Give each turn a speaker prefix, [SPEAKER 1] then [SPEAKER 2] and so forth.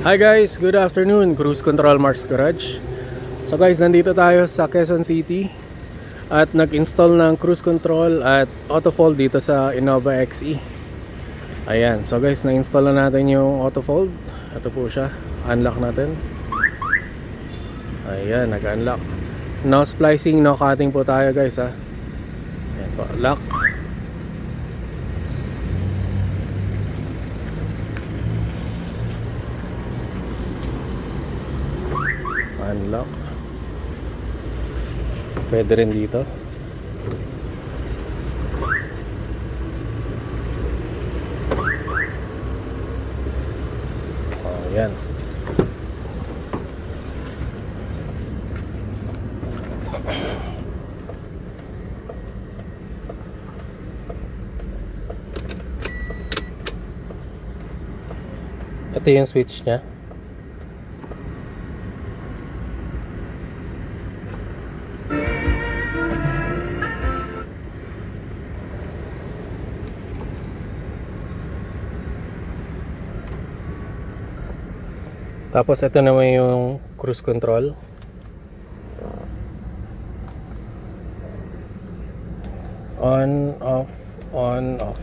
[SPEAKER 1] Hi guys, good afternoon. Cruise Control Marks Garage. So guys, nandito tayo sa Quezon City at nag-install ng cruise control at autofold dito sa Innova XE. Ayan, so guys, na-install na natin yung autofold. Ito po siya. Unlock natin. Ayan, nag-unlock. No splicing, no cutting po tayo guys ha. Ayan po, lock. Unlock. Pwede rin dito. Oh, yan. Ito yung switch niya. Tapos ito naman yung cruise control. On, off, on, off.